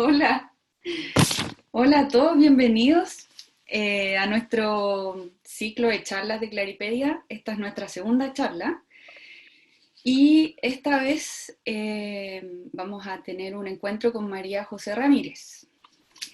Hola, hola a todos, bienvenidos a nuestro ciclo de charlas de Claripedia. Esta es nuestra segunda charla y esta vez vamos a tener un encuentro con María José Ramírez.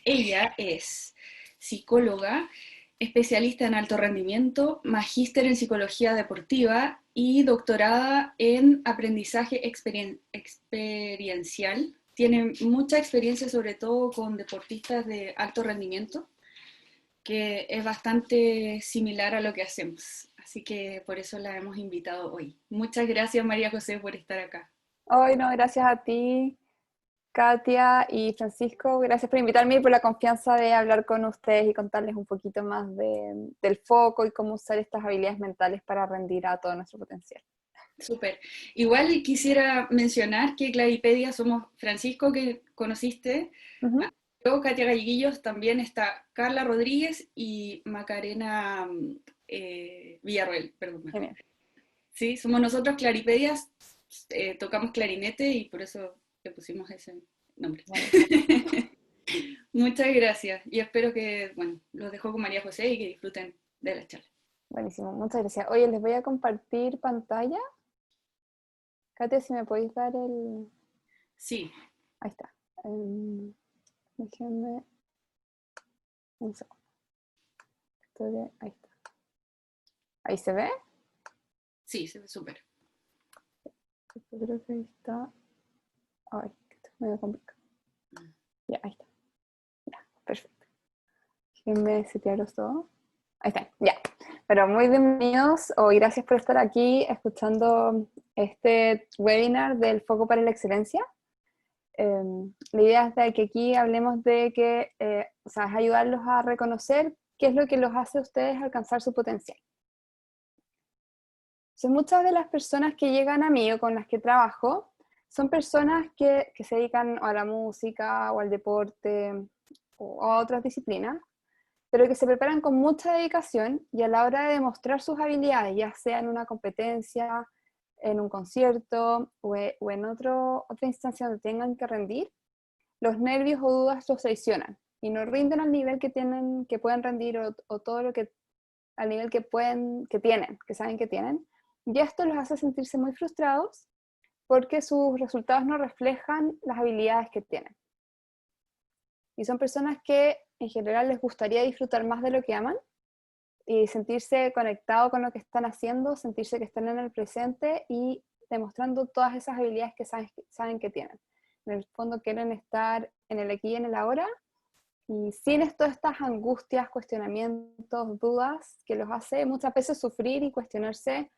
Ella es psicóloga, especialista en alto rendimiento, magíster en psicología deportiva y doctorada en aprendizaje experiencial. Tiene mucha experiencia sobre todo con deportistas de alto rendimiento, que es bastante similar a lo que hacemos. Así que por eso la hemos invitado hoy. Muchas gracias, María José, por estar acá. Hoy no, gracias a ti, Katia y Francisco. Gracias por invitarme y por la confianza de hablar con ustedes y contarles un poquito más del foco y cómo usar estas habilidades mentales para rendir a todo nuestro potencial. Súper. Igual quisiera mencionar que Claripedia somos Francisco, que conociste, Ujú. yo, Katia Galleguillos, también está Carla Rodríguez y Macarena Villarroel, perdón. Genial. Sí, somos nosotros Claripedias, tocamos clarinete y por eso le pusimos ese nombre. Buenísimo. Muchas gracias y espero que, bueno, los dejo con María José y que disfruten de la charla. Buenísimo, muchas gracias. Oye, les voy a compartir pantalla. Katia, si me podéis dar el... Sí, Ahí está. Déjenme un segundo. Ahí está. ¿Ahí se ve? sí, se ve súper. Yo creo que ahí está. Ay, esto es medio complicado. Ya, ahí está. Ya, perfecto. Déjenme setearlos todo. Ahí está, ya. Pero muy bienvenidos y gracias por estar aquí escuchando este webinar del Foco para la Excelencia. La idea es de que aquí hablemos de que, o sea, es ayudarlos a reconocer qué es lo que los hace a ustedes alcanzar su potencial. Entonces, muchas de las personas que llegan a mí o con las que trabajo son personas que se dedican a la música o al deporte o a otras disciplinas, pero que se preparan con mucha dedicación y a la hora de demostrar sus habilidades, ya sea en una competencia, en un concierto o en otra instancia donde tengan que rendir, los nervios o dudas los traicionan y no rinden al nivel que pueden rendir o todo lo que al nivel que saben que tienen. Y esto los hace sentirse muy frustrados porque sus resultados no reflejan las habilidades que tienen. Y son personas que en general les gustaría disfrutar más de lo que aman y sentirse conectado con lo que están haciendo, sentirse que están en el presente y demostrando todas esas habilidades que saben que tienen. En el fondo quieren estar en el aquí y en el ahora y sin todas estas angustias, cuestionamientos, dudas que los hace muchas veces sufrir y cuestionarse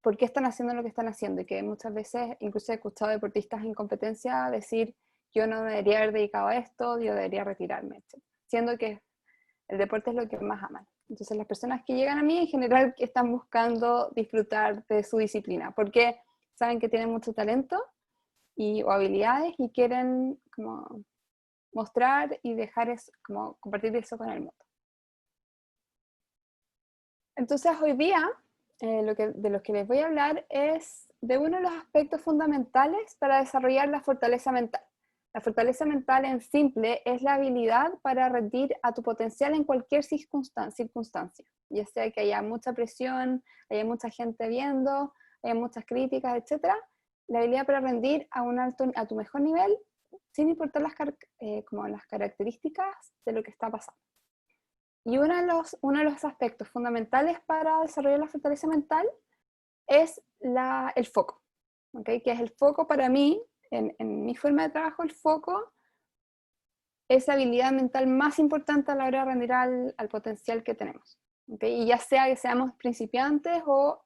por qué están haciendo lo que están haciendo y que muchas veces incluso he escuchado deportistas en competencia decir yo no me debería haber dedicado a esto, yo debería retirarme, etc. Siendo que el deporte es lo que más aman. Entonces las personas que llegan a mí en general están buscando disfrutar de su disciplina, porque saben que tienen mucho talento o habilidades y quieren como mostrar y dejar eso, como compartir eso con el mundo. Entonces hoy día de lo que les voy a hablar es de uno de los aspectos fundamentales para desarrollar la fortaleza mental. La fortaleza mental en simple es la habilidad para rendir a tu potencial en cualquier circunstancia, ya sea que haya mucha presión, haya mucha gente viendo, haya muchas críticas, etc. La habilidad para rendir a tu mejor nivel sin importar como las características de lo que está pasando. Y uno de los aspectos fundamentales para desarrollar la fortaleza mental es el foco, ¿okay? Que es el foco para mí, en mi forma de trabajo, el foco es la habilidad mental más importante a la hora de rendir al potencial que tenemos. ¿Okay? Y ya sea que seamos principiantes o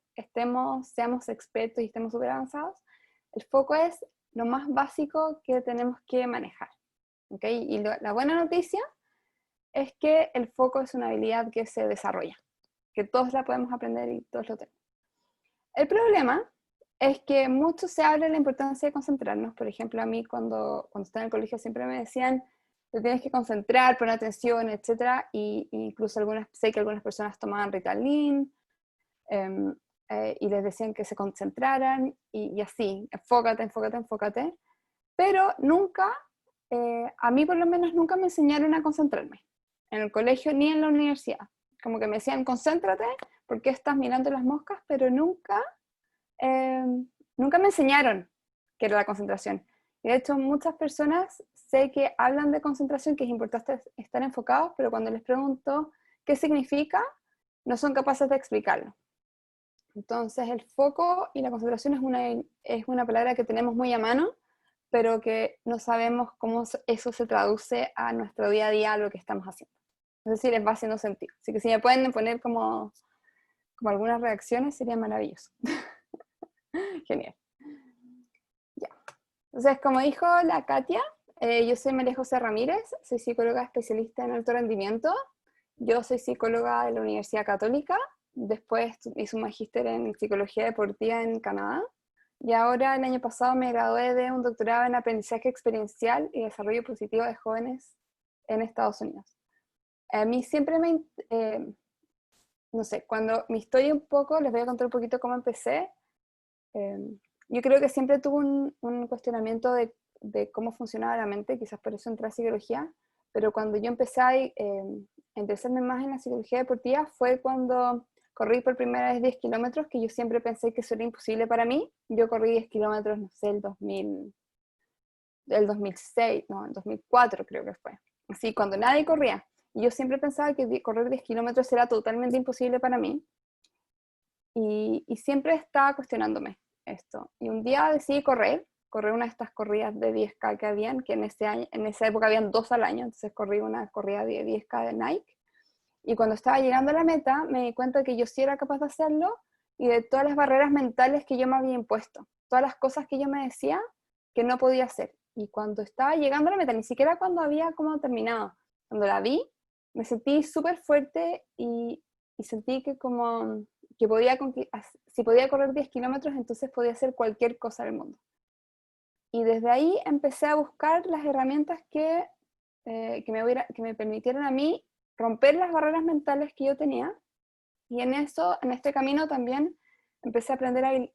seamos expertos y estemos súper avanzados, el foco es lo más básico que tenemos que manejar. ¿Okay? Y la buena noticia es que el foco es una habilidad que se desarrolla, que todos la podemos aprender y todos lo tenemos. El problema es que mucho se habla de la importancia de concentrarnos. Por ejemplo, a mí cuando estaba en el colegio siempre me decían, te tienes que concentrar, poner atención, etc. Y incluso sé que algunas personas tomaban Ritalin y les decían que se concentraran y así, enfócate, enfócate, enfócate. Pero nunca a mí por lo menos nunca me enseñaron a concentrarme, en el colegio ni en la universidad. Como que me decían, concéntrate, porque estás mirando las moscas, pero eh, nunca me enseñaron qué era la concentración. Y de hecho muchas personas sé que hablan de concentración, que es importante estar enfocados, pero cuando les pregunto qué significa, no son capaces de explicarlo. Entonces el foco y la concentración es una palabra que tenemos muy a mano, pero que no sabemos cómo eso se traduce a nuestro día a día, a lo que estamos haciendo. No sé si les va haciendo sentido. Así que si me pueden poner como algunas reacciones, sería maravilloso. Genial. Ya. Entonces, como dijo la Katia, yo soy María José Ramírez, soy psicóloga especialista en alto rendimiento. Yo soy psicóloga de la Universidad Católica, después hice un magíster en psicología deportiva en Canadá, y ahora el año pasado me gradué de un doctorado en aprendizaje experiencial y desarrollo positivo de jóvenes en Estados Unidos. A mí siempre no sé, cuando mi historia un poco, les voy a contar un poquito cómo empecé. Eh, yo creo que siempre tuve un cuestionamiento de cómo funcionaba la mente, quizás por eso entré a psicología, pero cuando yo empecé a interesarme más en la psicología deportiva fue cuando corrí por primera vez 10 kilómetros, que yo siempre pensé que eso era imposible para mí. Yo corrí 10 kilómetros, no sé, el 2006, no, el 2004 creo que fue. Así, cuando nadie corría. Y yo siempre pensaba que correr 10 kilómetros era totalmente imposible para mí. Y siempre estaba cuestionándome esto. Y un día decidí correr una de estas corridas de 10K que habían, que en esa época habían 2 al año, entonces corrí una corrida de 10K de Nike. Y cuando estaba llegando a la meta, me di cuenta que yo sí era capaz de hacerlo y de todas las barreras mentales que yo me había impuesto, todas las cosas que yo me decía que no podía hacer. Y cuando estaba llegando a la meta, ni siquiera cuando había como terminado, cuando la vi, me sentí súper fuerte y sentí que como que si podía correr 10 kilómetros, entonces podía hacer cualquier cosa del mundo. Y desde ahí empecé a buscar las herramientas que me permitieran a mí romper las barreras mentales que yo tenía. Y en este camino también empecé a aprender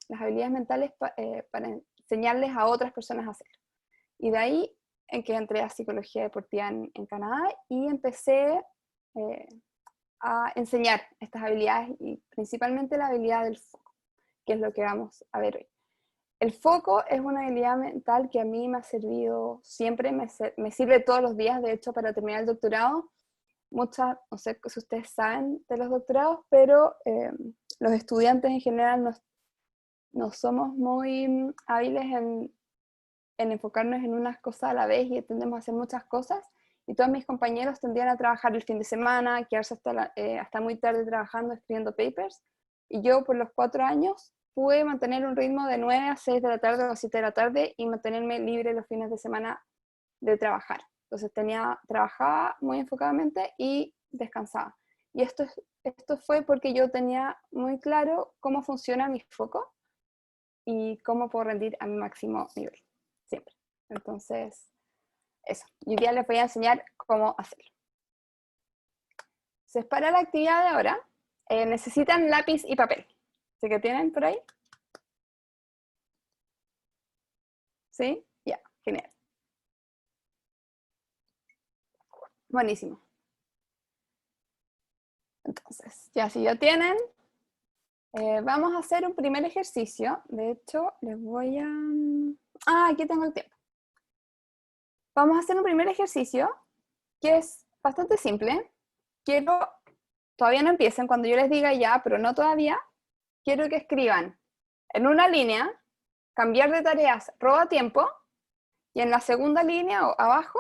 las habilidades mentales para enseñarles a otras personas a hacerlo. Y de ahí en que entré a psicología deportiva en Canadá y empecé a enseñar estas habilidades y principalmente la habilidad del foco, que es lo que vamos a ver hoy. El foco es una habilidad mental que a mí me ha servido siempre, me sirve todos los días. De hecho, para terminar el doctorado, no sé si ustedes saben de los doctorados, pero los estudiantes en general no somos muy hábiles en enfocarnos en unas cosas a la vez y tendemos a hacer muchas cosas. Y todos mis compañeros tendían a trabajar el fin de semana, quedarse hasta muy tarde trabajando, escribiendo papers. Y yo por los 4 años pude mantener un ritmo de 9 a 6 de la tarde o a 7 de la tarde y mantenerme libre los fines de semana de trabajar. Entonces trabajaba muy enfocadamente y descansaba. Y esto fue porque yo tenía muy claro cómo funciona mi foco y cómo puedo rendir a mi máximo nivel, siempre. Entonces, eso. Y hoy día les voy a enseñar cómo hacerlo. Entonces, para la actividad de ahora, necesitan lápiz y papel. ¿Sí que tienen por ahí? ¿Sí? Ya, genial. Buenísimo. Entonces, ya si ya tienen, vamos a hacer un primer ejercicio. De hecho, les voy a... Ah, aquí tengo el tiempo. Vamos a hacer un primer ejercicio que es bastante simple. Todavía no empiecen, cuando yo les diga ya, pero no todavía, quiero que escriban en una línea, cambiar de tareas roba tiempo, y en la segunda línea o abajo,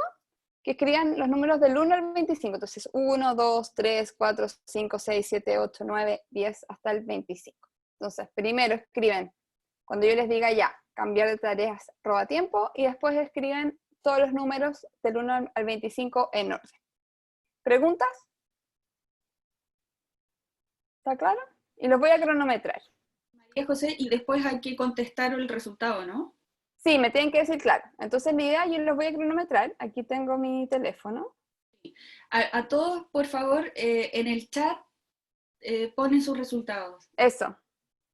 que escriban los números del 1 al 25. Entonces, 1, 2, 3, 4, 5, 6, 7, 8, 9, 10, hasta el 25. Entonces, primero escriben, cuando yo les diga ya, cambiar de tareas roba tiempo, y después escriben todos los números del 1 al 25 en orden. ¿Preguntas? ¿Está claro? Y los voy a cronometrar. María José, y después hay que contestar el resultado, ¿no? Sí, me tienen que decir claro. Entonces la idea, yo los voy a cronometrar. Aquí tengo mi teléfono. A todos, por favor, en el chat ponen sus resultados. Eso.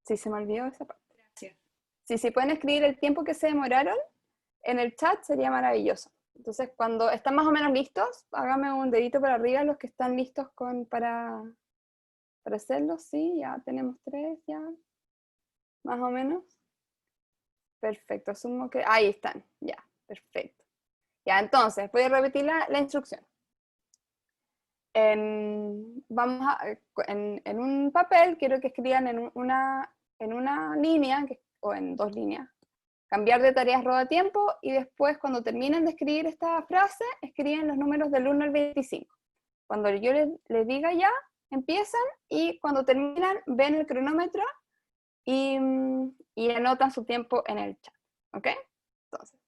Sí, se me olvidó esa parte. Gracias. Sí, pueden escribir el tiempo que se demoraron en el chat sería maravilloso. Entonces, cuando están más o menos listos, háganme un dedito para arriba los que están listos para hacerlo. Sí, ya tenemos 3, ya, más o menos. Perfecto, asumo que... Ahí están, ya, perfecto. Ya, entonces, voy a repetir la instrucción. En un papel, quiero que escriban en una línea, o en 2 líneas, cambiar de tareas roba tiempo, y después, cuando terminen de escribir esta frase, escriben los números del 1 al 25. Cuando yo les diga ya, empiezan, y cuando terminan, ven el cronómetro y anotan su tiempo en el chat. ¿Ok? Entonces,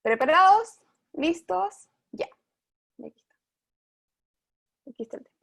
¿preparados? ¿Listos? Ya. Aquí está. Aquí está el tiempo.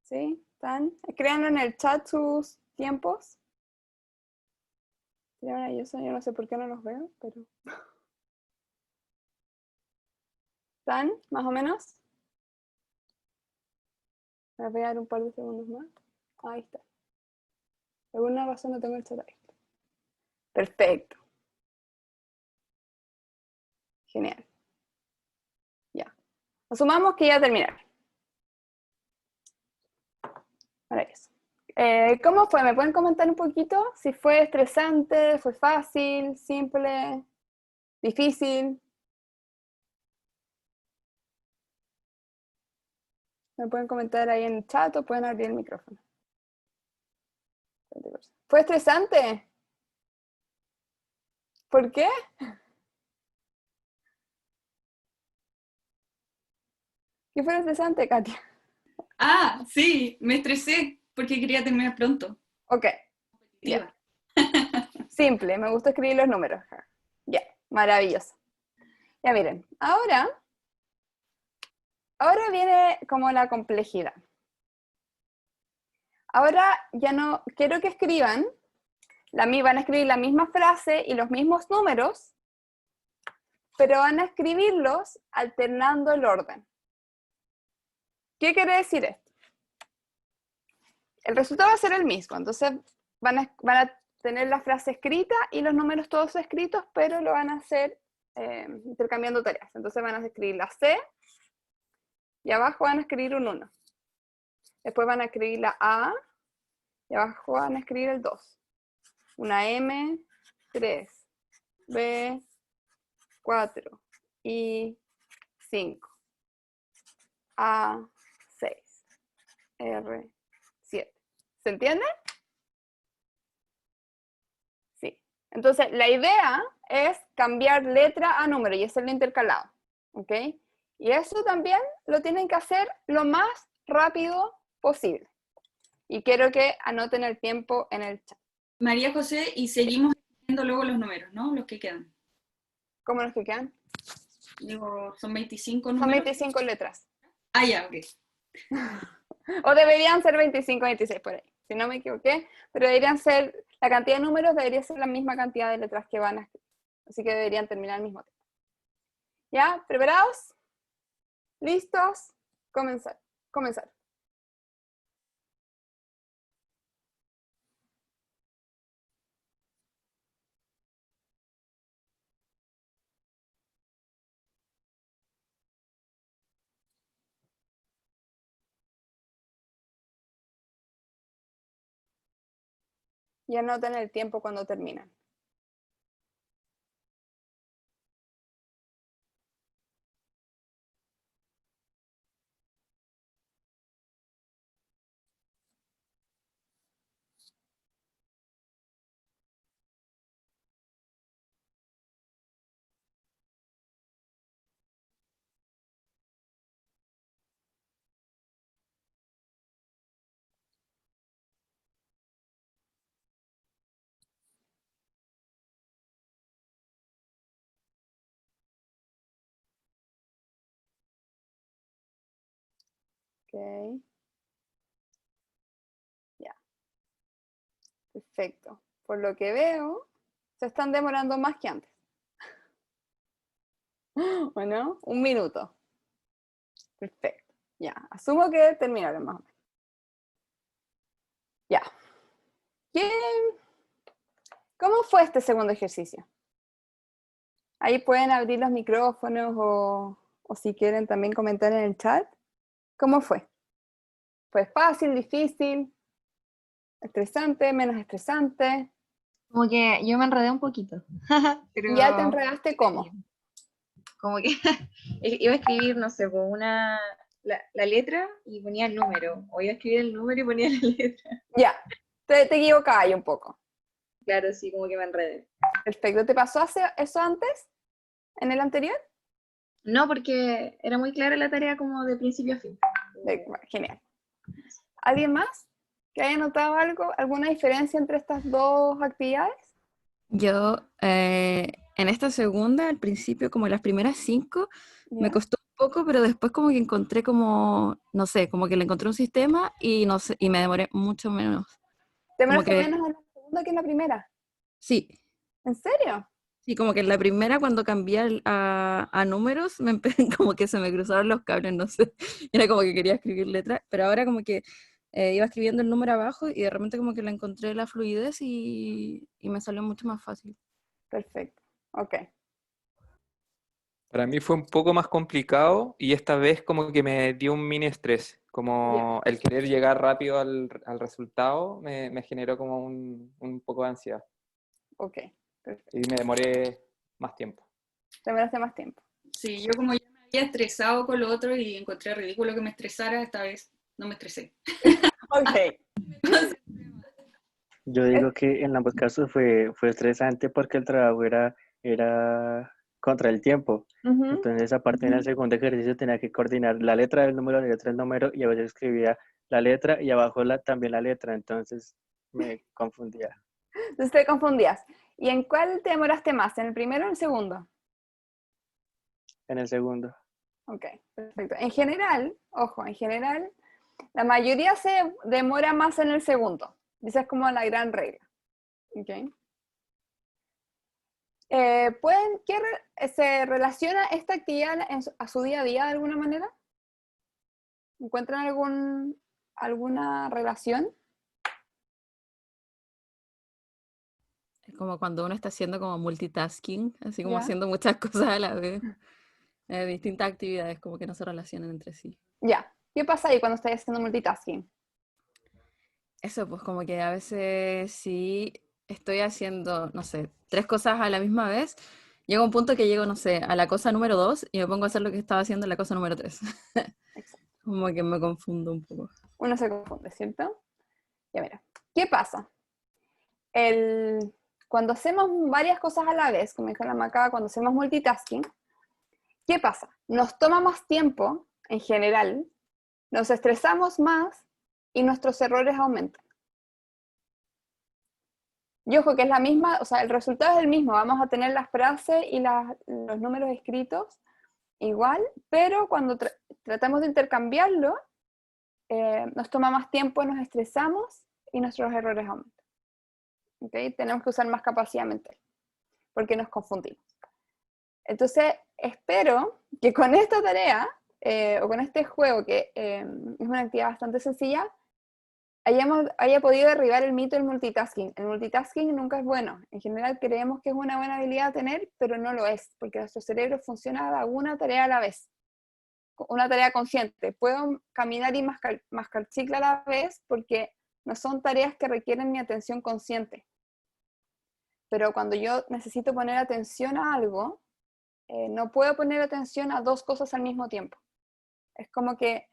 ¿Sí? ¿Están? Escríbanlo en el chat sus tiempos. Sería maravilloso, yo no sé por qué no los veo, pero... ¿Están? ¿Más o menos? Me voy a dar un par de segundos más. Ahí está. Por alguna razón no tengo el chat abierto. Perfecto. Genial. Ya. Asumamos que ya terminaron. Maravilloso. ¿Cómo fue? ¿Me pueden comentar un poquito? Si fue estresante, fue fácil, simple, difícil. Me pueden comentar ahí en el chat o pueden abrir el micrófono. ¿Fue estresante? ¿Por qué? ¿Qué fue estresante, Katia? Ah, sí, me estresé porque quería terminar pronto. Ok, ya. Simple, me gusta escribir los números. Ya, maravilloso. Ya miren, ahora viene como la complejidad. Ahora ya no quiero que escriban, van a escribir la misma frase y los mismos números, pero van a escribirlos alternando el orden. ¿Qué quiere decir esto? El resultado va a ser el mismo, entonces van a tener la frase escrita y los números todos escritos, pero lo van a hacer intercambiando tareas. Entonces van a escribir la C y abajo van a escribir un 1. Después van a escribir la A y abajo van a escribir el 2. Una M, 3, B, 4 y 5. A, 6, R, 7. ¿Se entiende? Sí. Entonces, la idea es cambiar letra a número y hacerlo intercalado. ¿Ok? Y eso también lo tienen que hacer lo más rápido posible. Y quiero que anoten el tiempo en el chat. María José, y seguimos viendo luego los números, ¿no? Los que quedan. ¿Cómo los que quedan? Digo, son 25 Son números. 25 letras. Ah, ya, ok. O deberían ser 25, 26 por ahí, si no me equivoqué, pero deberían ser, la cantidad de números debería ser la misma cantidad de letras que van a escribir. Así que deberían terminar al mismo tiempo. ¿Ya? ¿Preparados? ¿Listos? Comenzar. Comenzar. Y anoten el tiempo cuando terminan. Ya, perfecto. Por lo que veo, se están demorando más que antes. Bueno, 1 minuto. Perfecto. Ya, asumo que terminaron más o menos. Ya. ¿Cómo fue este segundo ejercicio? Ahí pueden abrir los micrófonos o si quieren también comentar en el chat. ¿Cómo fue? ¿Fue fácil, difícil, estresante, menos estresante? Como que yo me enredé un poquito. Pero ¿Ya te enredaste cómo? como que iba a escribir, no sé, la letra y ponía el número. O iba a escribir el número y ponía la letra. Ya, te equivocabas ahí un poco. Claro, sí, como que me enredé. Perfecto. ¿Te pasó eso antes? ¿En el anterior? No, porque era muy clara la tarea como de principio a fin. Genial. ¿Alguien más que haya notado algo? ¿Alguna diferencia entre estas dos actividades? Yo, en esta segunda, al principio, como las primeras 5, me ¿Ya? costó un poco, pero después como que encontré como, no sé, como que le encontré un sistema y no sé, y me demoré mucho menos. ¿Te Como demoraste que, menos en la segunda que en la primera? sí, ¿En serio? sí, como que en la primera cuando cambié a números, como que se me cruzaron los cables, no sé. Era como que quería escribir letras, pero ahora como que iba escribiendo el número abajo y de repente como que le encontré la fluidez y me salió mucho más fácil. Perfecto. Ok. Para mí fue un poco más complicado y esta vez como que me dio un mini estrés, Ya. como el querer llegar rápido al resultado me generó como un poco de ansiedad Ok. Perfecto. y me demoré más tiempo. Te demoraste más tiempo. Sí, yo como ya me había estresado con lo otro y encontré ridículo que me estresara, esta vez no me estresé. Ok. Yo digo que en ambos casos fue estresante porque el trabajo era contra el tiempo. Ujú. Entonces, aparte en el segundo ejercicio tenía que coordinar la letra del número, la letra del número, y a veces escribía la letra y abajo también la letra. Entonces me confundía. Entonces te confundías. ¿Y en cuál te demoraste más? ¿En el primero o en el segundo? En el segundo. Ok, perfecto. En general, ojo, en general, la mayoría se demora más en el segundo. Esa es como la gran regla. Ok. ¿Se relaciona esta actividad a su día a día de alguna manera? ¿Encuentran alguna relación? Es como cuando uno está haciendo como multitasking, así como ¿Ya? haciendo muchas cosas a la vez, distintas actividades como que no se relacionan entre sí. Ya. ¿Qué pasa ahí cuando estás haciendo multitasking? Eso, pues como que a veces sí estoy haciendo, no sé, 3 cosas a la misma vez, llega un punto que llego, no sé, a la cosa número 2 y me pongo a hacer lo que estaba haciendo en la cosa número 3. Exacto. Como que me confundo un poco. Uno se confunde, ¿cierto? Ya mira. ¿Qué pasa? Cuando hacemos varias cosas a la vez, como dijo la Maca, cuando hacemos multitasking, ¿qué pasa? Nos toma más tiempo, en general, nos estresamos más y nuestros errores aumentan. Y ojo que es la misma, o sea, el resultado es el mismo, vamos a tener las frases y los números escritos igual, pero cuando tratamos de intercambiarlo, nos toma más tiempo, nos estresamos y nuestros errores aumentan. ¿Okay? Tenemos que usar más capacidad mental, porque nos confundimos. Entonces, espero que con esta tarea, o con este juego, que es una actividad bastante sencilla, haya podido derribar el mito del multitasking. El multitasking nunca es bueno. En general creemos que es una buena habilidad a tener, pero no lo es, porque nuestro cerebro funciona de una tarea a la vez, una tarea consciente. Puedo caminar y mascar chicle a la vez porque no son tareas que requieren mi atención consciente. Pero cuando yo necesito poner atención a algo, no puedo poner atención a 2 cosas al mismo tiempo. Es como que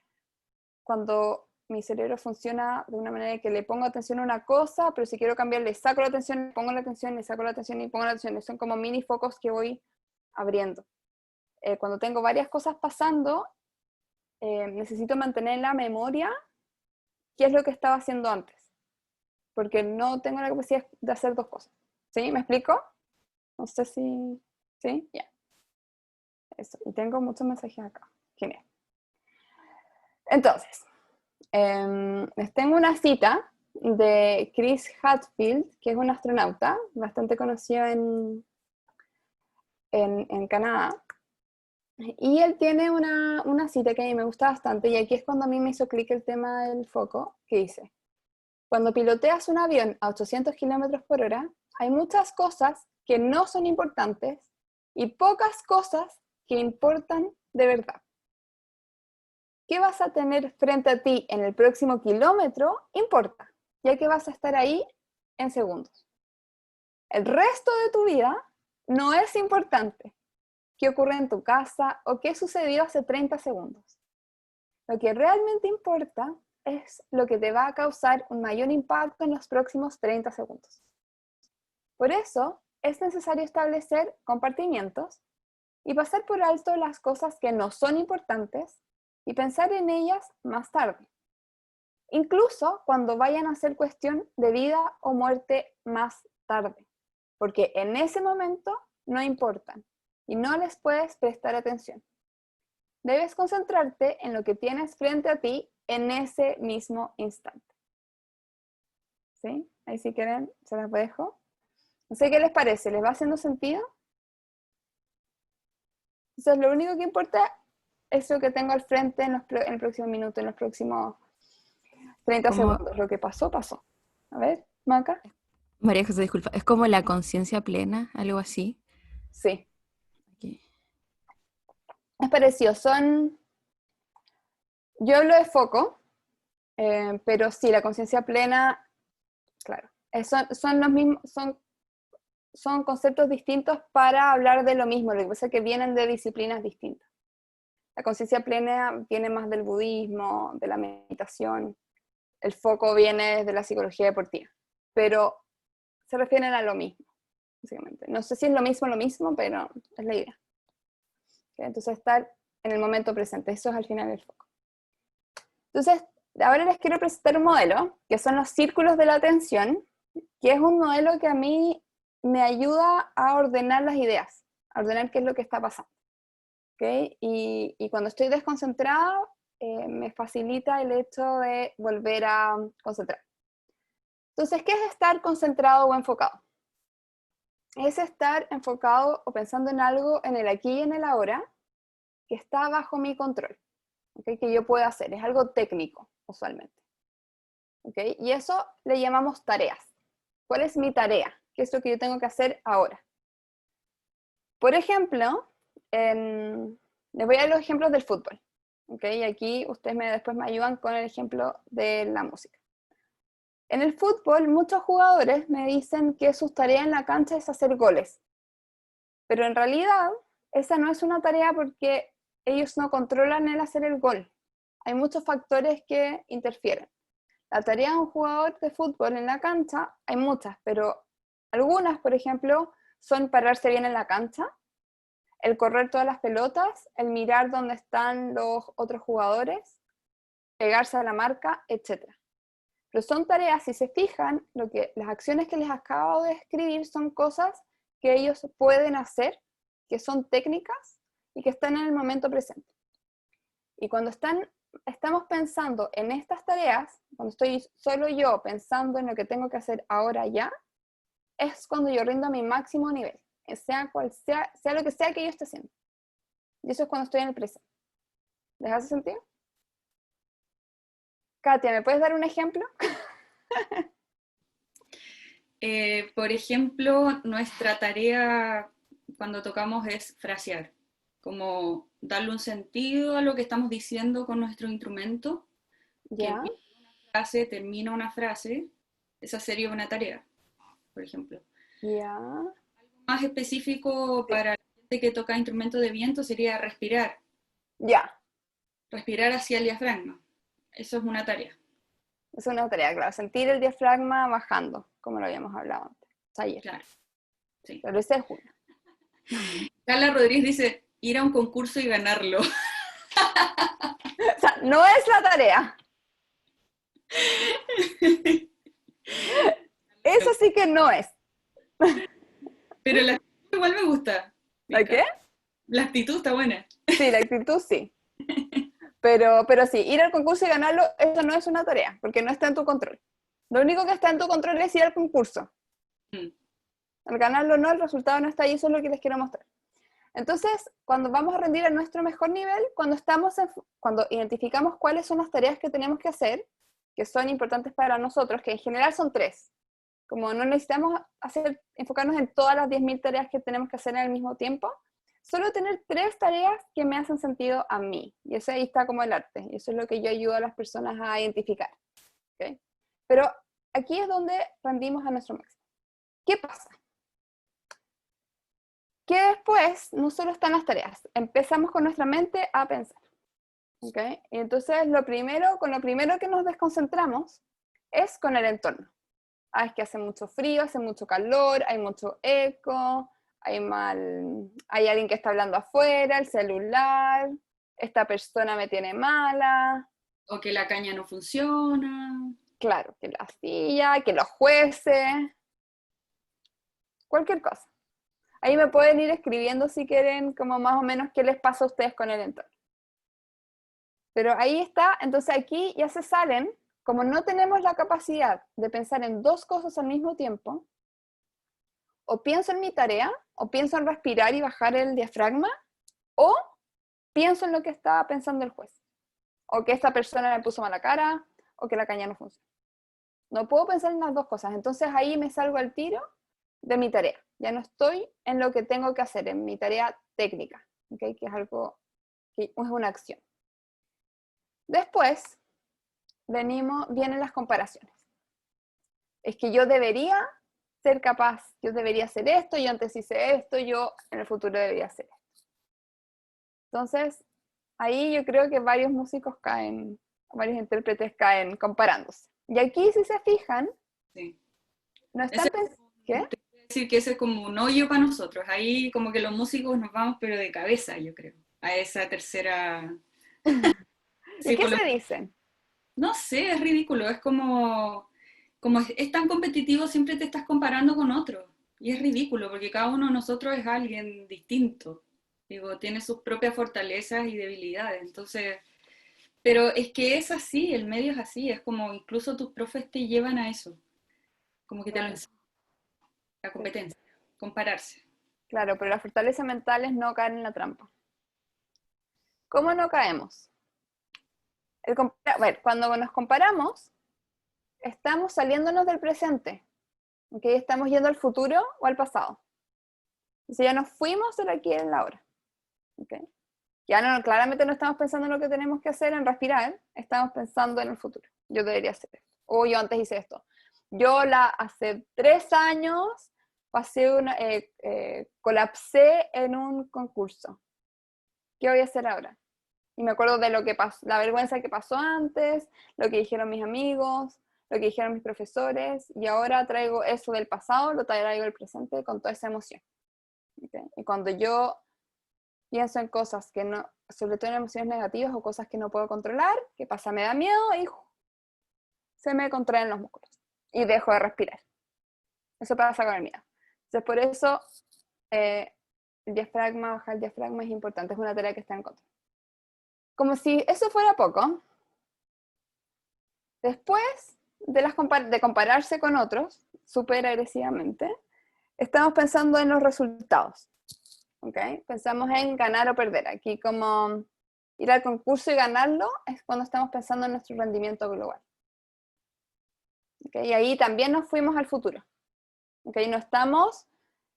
cuando mi cerebro funciona de una manera que le pongo atención a una cosa, pero si quiero cambiar, le saco la atención, le pongo la atención, le saco la atención y pongo la atención. Son como mini focos que voy abriendo. Cuando tengo varias cosas pasando, necesito mantener en la memoria qué es lo que estaba haciendo antes, porque no tengo la capacidad de hacer 2 cosas. ¿Sí? ¿Me explico? No sé si... ¿Sí? Ya. Eso. Y tengo muchos mensajes acá. Genial. Entonces, Les tengo una cita de Chris Hadfield, que es un astronauta bastante conocido en Canadá. Y él tiene una cita que a mí me gusta bastante, y aquí es cuando a mí me hizo clic el tema del foco, que dice: cuando piloteas un avión a 800 kilómetros por hora, hay muchas cosas que no son importantes y pocas cosas que importan de verdad. ¿Qué vas a tener frente a ti en el próximo kilómetro? Importa, ya que vas a estar ahí en segundos. El resto de tu vida no es importante. ¿Qué ocurre en tu casa o qué sucedió hace 30 segundos? Lo que realmente importa es lo que te va a causar un mayor impacto en los próximos 30 segundos. Por eso, es necesario establecer compartimientos y pasar por alto las cosas que no son importantes y pensar en ellas más tarde. Incluso cuando vayan a ser cuestión de vida o muerte más tarde, porque en ese momento no importan y no les puedes prestar atención. Debes concentrarte en lo que tienes frente a ti en ese mismo instante. ¿Sí? Ahí si quieren, se las dejo. No sé qué les parece, ¿les va haciendo sentido? Entonces, lo único que importa es lo que tengo al frente en el próximo minuto, en los próximos 30 Como, segundos. Lo que pasó, pasó. A ver, Maca. María José, disculpa, es como la conciencia plena, algo así. Sí, Ok. es parecido. Yo hablo de foco, pero sí, la conciencia plena, claro, son los mismos, son conceptos distintos para hablar de lo mismo, lo que pasa es que vienen de disciplinas distintas. La conciencia plena viene más del budismo, de la meditación, el foco viene de la psicología deportiva, pero se refieren a lo mismo, básicamente. No sé si es lo mismo, pero es la idea. ¿Okay? Entonces, estar en el momento presente, eso es al final el foco. Entonces, ahora les quiero presentar un modelo, que son los círculos de la atención, que es un modelo que a mí me ayuda a ordenar las ideas, a ordenar qué es lo que está pasando. ¿Okay? Y cuando estoy desconcentrada, me facilita el hecho de volver a concentrar. Entonces, ¿qué es estar concentrado o enfocado? Es estar enfocado o pensando en algo en el aquí y en el ahora que está bajo mi control, ¿okay? Que yo puedo hacer, es algo técnico usualmente. ¿Okay? Y eso le llamamos tareas. ¿Cuál es mi tarea? ¿Qué es lo que yo tengo que hacer ahora? Por ejemplo, les voy a dar los ejemplos del fútbol. ¿Okay? Y aquí ustedes después me ayudan con el ejemplo de la música. En el fútbol, muchos jugadores me dicen que su tarea en la cancha es hacer goles. Pero en realidad, esa no es una tarea porque ellos no controlan el hacer el gol. Hay muchos factores que interfieren. La tarea de un jugador de fútbol en la cancha, hay muchas, pero algunas, por ejemplo, son pararse bien en la cancha, el correr todas las pelotas, el mirar dónde están los otros jugadores, pegarse a la marca, etc. Pero son tareas, si se fijan, las acciones que les acabo de describir son cosas que ellos pueden hacer, que son técnicas y que están en el momento presente. Y cuando estamos pensando en estas tareas, cuando estoy solo yo pensando en lo que tengo que hacer ahora ya, es cuando yo rindo a mi máximo nivel, sea lo que sea que yo esté haciendo. Y eso es cuando estoy en el presente. ¿Les hace sentido? Katia, ¿me puedes dar un ejemplo? Por ejemplo, nuestra tarea cuando tocamos es frasear, como darle un sentido a lo que estamos diciendo con nuestro instrumento. Ya. Que termina una frase, esa sería una tarea, por ejemplo. Ya. Más específico para la gente que toca instrumentos de viento sería respirar. Ya. Respirar hacia el diafragma. Eso es una tarea. Es una tarea, claro. Sentir el diafragma bajando, como lo habíamos hablado antes. Ayer. Claro. Sí. Pero ese es una. Carla Rodríguez dice, ir a un concurso y ganarlo. O sea, no es la tarea. Eso sí que no es. Pero la actitud igual me gusta. ¿La qué? La actitud está buena. Sí, la actitud sí. Pero sí, ir al concurso y ganarlo, eso no es una tarea, porque no está en tu control. Lo único que está en tu control es ir al concurso. Mm. Al ganarlo no, el resultado no está ahí, eso es lo que les quiero mostrar. Entonces, cuando vamos a rendir a nuestro mejor nivel, cuando identificamos cuáles son las tareas que tenemos que hacer, que son importantes para nosotros, que en general son 3. Como no necesitamos enfocarnos en todas las 10.000 tareas que tenemos que hacer al mismo tiempo, solo tener 3 tareas que me hacen sentido a mí. Y eso ahí está como el arte. Y eso es lo que yo ayudo a las personas a identificar. ¿Okay? Pero aquí es donde rendimos a nuestro máximo. ¿Qué pasa? Que después no solo están las tareas. Empezamos con nuestra mente a pensar. ¿Okay? Y entonces con lo primero que nos desconcentramos es con el entorno. Es que hace mucho frío, hace mucho calor, hay mucho eco, hay alguien que está hablando afuera, el celular, esta persona me tiene mala. O que la caña no funciona. Claro, que la silla, que los jueces, cualquier cosa. Ahí me pueden ir escribiendo si quieren, como más o menos qué les pasa a ustedes con el entorno. Pero ahí está, entonces aquí ya se salen, como no tenemos la capacidad de pensar en 2 cosas al mismo tiempo, o pienso en mi tarea, o pienso en respirar y bajar el diafragma, o pienso en lo que estaba pensando el juez, o que esta persona me puso mala cara, o que la caña no funciona. No puedo pensar en las 2 cosas, entonces ahí me salgo al tiro de mi tarea. Ya no estoy en lo que tengo que hacer, en mi tarea técnica, ¿okay? Que es algo que es una acción. Después vienen las comparaciones. Es que yo debería ser capaz, yo debería hacer esto, yo antes hice esto, yo en el futuro debería hacer esto. Entonces, ahí yo creo que varios músicos varios intérpretes caen comparándose. Y aquí, si se fijan, Sí. no están pensando... ¿Qué? Te voy a decir que ese es como un hoyo para nosotros. Ahí como que los músicos nos vamos pero de cabeza, yo creo, a esa tercera... ¿Y qué se dicen? No sé, es ridículo, es como es tan competitivo, siempre te estás comparando con otro. Y es ridículo, porque cada uno de nosotros es alguien distinto. Digo, tiene sus propias fortalezas y debilidades. Entonces, pero es que es así, el medio es así, es como incluso tus profes te llevan a eso. Como que te lo enseñan, la competencia, compararse. Claro, pero las fortalezas mentales no caen en la trampa. ¿Cómo no caemos? Cuando nos comparamos, estamos saliéndonos del presente. ¿Okay? Estamos yendo al futuro o al pasado. Entonces ya nos fuimos del aquí y en la ahora. ¿Okay? Ya claramente no estamos pensando en lo que tenemos que hacer, en respirar, estamos pensando en el futuro. Yo debería hacer esto. O yo antes hice esto. Hace 3 años colapsé en un concurso. ¿Qué voy a hacer ahora? Y me acuerdo de lo que pasó, la vergüenza que pasó antes, lo que dijeron mis amigos, lo que dijeron mis profesores, y ahora traigo eso del pasado, lo traigo al presente con toda esa emoción. ¿Okay? Y cuando yo pienso en cosas que no, sobre todo en emociones negativas o cosas que no puedo controlar, ¿qué pasa? Me da miedo y se me contraen los músculos y dejo de respirar. Eso pasa con el miedo. Entonces por eso el diafragma, bajar el diafragma es importante, es una tarea que está en contra. Como si eso fuera poco, después de compararse con otros, súper agresivamente, estamos pensando en los resultados. ¿Okay? Pensamos en ganar o perder. Aquí como ir al concurso y ganarlo es cuando estamos pensando en nuestro rendimiento global. ¿Okay? Y ahí también nos fuimos al futuro. ¿Okay? No estamos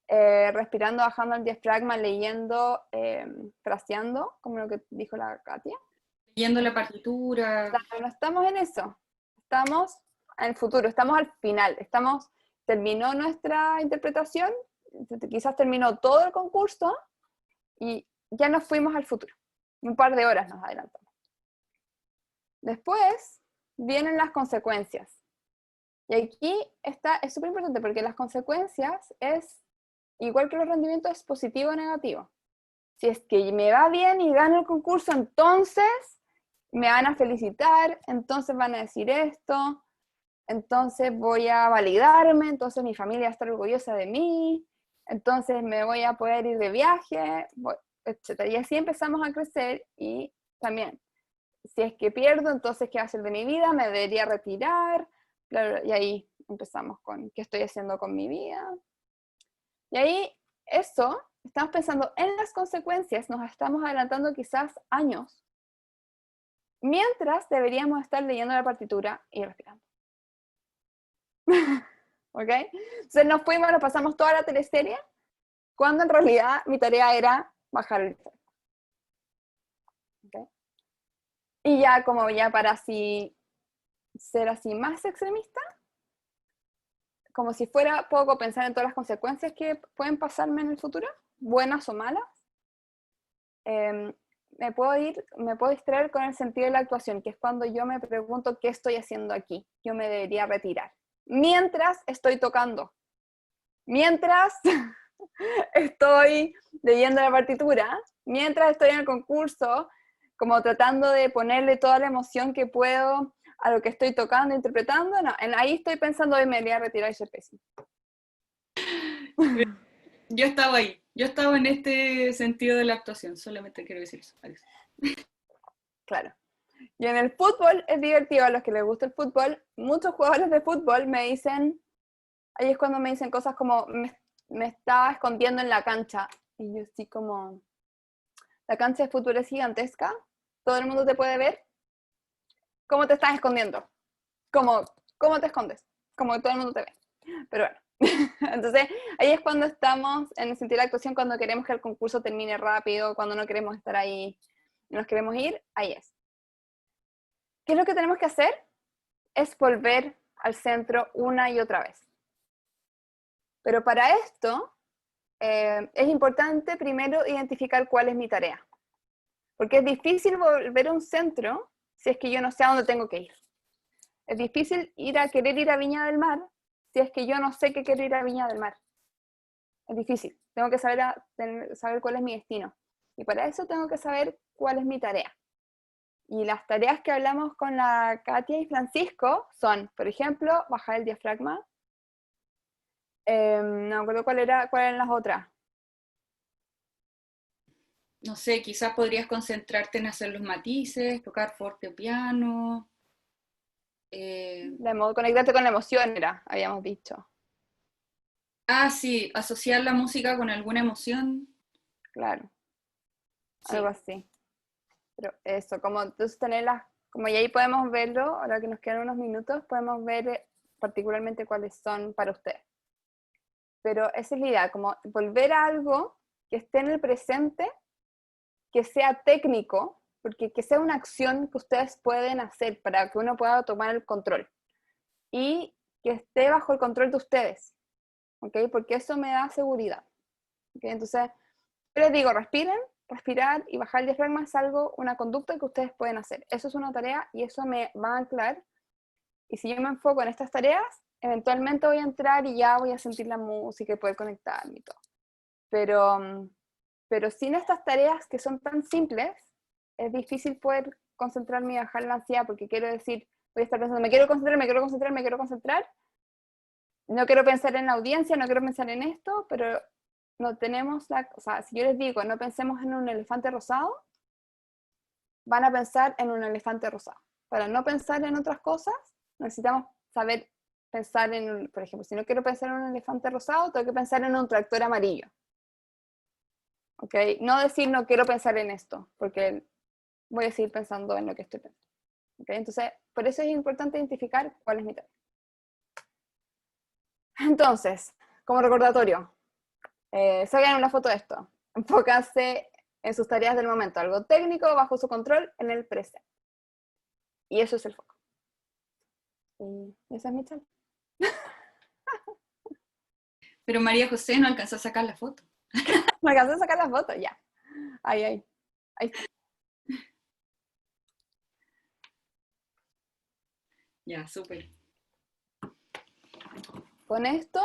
respirando, bajando el diafragma, leyendo, fraseando, como lo que dijo la Katia. Leyendo la partitura. Claro, no estamos en eso. Estamos en el futuro, estamos al final. Terminó nuestra interpretación, quizás terminó todo el concurso y ya nos fuimos al futuro. Un par de horas nos adelantamos. Después vienen las consecuencias. Y aquí es súper importante porque las consecuencias es, igual que los rendimientos, es positivo o negativo. Si es que me va bien y gano el concurso, entonces me van a felicitar, entonces van a decir esto, entonces voy a validarme, entonces mi familia va a estar orgullosa de mí, entonces me voy a poder ir de viaje, etc. Y así empezamos a crecer y también Si es que pierdo, entonces ¿qué va a hacer de mi vida? ¿Me debería retirar? Claro, y ahí empezamos con ¿qué estoy haciendo con mi vida? Y ahí eso, estamos pensando en las consecuencias, nos estamos adelantando quizás años, mientras deberíamos estar leyendo la partitura y respirando. ¿Ok? Entonces nos fuimos, nos pasamos toda la teleserie, cuando en realidad mi tarea era bajar el diafragma. ¿Ok? Y ya como ya para así ser así más extremista, como si fuera poco pensar en todas las consecuencias que pueden pasarme en el futuro, buenas o malas, me puedo distraer con el sentido de la actuación, que es cuando yo me pregunto qué estoy haciendo aquí, yo me debería retirar, mientras estoy tocando, mientras estoy leyendo la partitura, mientras estoy en el concurso, como tratando de ponerle toda la emoción que puedo a lo que estoy tocando, interpretando, no, ahí estoy pensando me debería retirar y ser pésimo. Yo estaba ahí, yo estaba en este sentido de la actuación, solamente quiero decir eso. Claro. Y en el fútbol es divertido, a los que les gusta el fútbol, muchos jugadores de fútbol me dicen, ahí es cuando me dicen cosas como, me estaba escondiendo en la cancha, y yo estoy como, la cancha de fútbol es gigantesca, todo el mundo te puede ver, ¿cómo te estás escondiendo? ¿Cómo te escondes? Como todo el mundo te ve. Pero bueno, entonces ahí es cuando estamos en el sentido de la actuación, cuando queremos que el concurso termine rápido, cuando no queremos estar ahí, nos queremos ir, ahí es. ¿Qué es lo que tenemos que hacer? Es volver al centro una y otra vez. Pero para esto es importante primero identificar cuál es mi tarea. Porque es difícil volver a un centro si es que yo no sé a dónde tengo que ir. Es difícil querer ir a Viña del Mar si es que yo no sé que quiero ir a Viña del Mar. Es difícil. Tengo que saber cuál es mi destino. Y para eso tengo que saber cuál es mi tarea. Y las tareas que hablamos con la Katia y Francisco son, por ejemplo, bajar el diafragma. No me acuerdo cuáles eran las otras. No sé, quizás podrías concentrarte en hacer los matices, tocar forte o piano. Conectarte con la emoción habíamos dicho. Sí, asociar la música con alguna emoción. Claro, Sí. algo así. Pero eso, como entonces como y ahí podemos verlo, ahora que nos quedan unos minutos, podemos ver particularmente cuáles son para ustedes. Pero esa es la idea, como volver a algo que esté en el presente, que sea técnico, porque que sea una acción que ustedes pueden hacer para que uno pueda tomar el control. Y que esté bajo el control de ustedes, ¿ok? Porque eso me da seguridad. ¿Okay? Entonces, yo les digo, respirar y bajar el diafragma es una conducta que ustedes pueden hacer. Eso es una tarea y eso me va a anclar. Y si yo me enfoco en estas tareas, eventualmente voy a entrar y ya voy a sentir la música y poder conectarme y todo. Pero sin estas tareas que son tan simples, es difícil poder concentrarme y bajar la ansiedad, porque quiero decir, voy a estar pensando, me quiero concentrar, no quiero pensar en la audiencia, no quiero pensar en esto, pero no tenemos o sea, si yo les digo, no pensemos en un elefante rosado, van a pensar en un elefante rosado. Para no pensar en otras cosas, necesitamos saber pensar por ejemplo, si no quiero pensar en un elefante rosado, tengo que pensar en un tractor amarillo. ¿Ok? No decir no quiero pensar en esto, porque voy a seguir pensando en lo que estoy pensando. ¿Ok? Entonces, por eso es importante identificar cuál es mi tarea. Entonces, como recordatorio, saquen una foto de esto. Enfócanse en sus tareas del momento, algo técnico, bajo su control, en el presente. Y eso es el foco. Y esa es mi charla. Pero María José no alcanzó a sacar la foto. Me alcanzé a sacar la foto, ya. Ahí está. Ya, súper. Con esto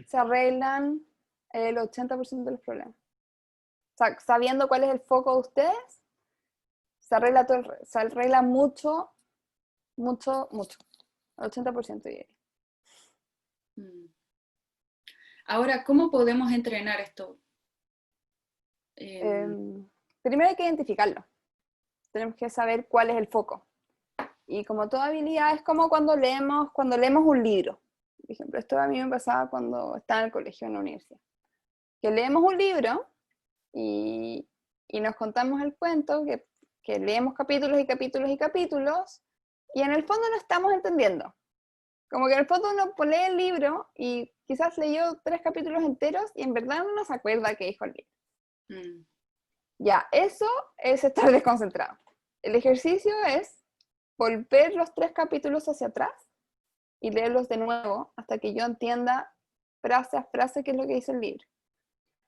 se arreglan el 80% de los problemas. O sea, sabiendo cuál es el foco de ustedes, se arregla mucho. El 80% diría. Ahora, ¿cómo podemos entrenar esto? Primero hay que identificarlo. tenemos que saber cuál es el foco. Y como toda habilidad es como cuando leemos un libro. Por ejemplo, esto a mí me pasaba cuando estaba en el colegio, en la universidad. Que leemos un libro y nos contamos el cuento, que leemos capítulos y capítulos y capítulos, y en el fondo no estamos entendiendo. Como que en el fondo uno lee el libro y quizás leyó 3 capítulos enteros y en verdad uno no se acuerda qué dijo el libro. Mm. Ya, eso es estar desconcentrado. El ejercicio es volver los 3 capítulos hacia atrás y leerlos de nuevo hasta que yo entienda frase a frase qué es lo que dice el libro.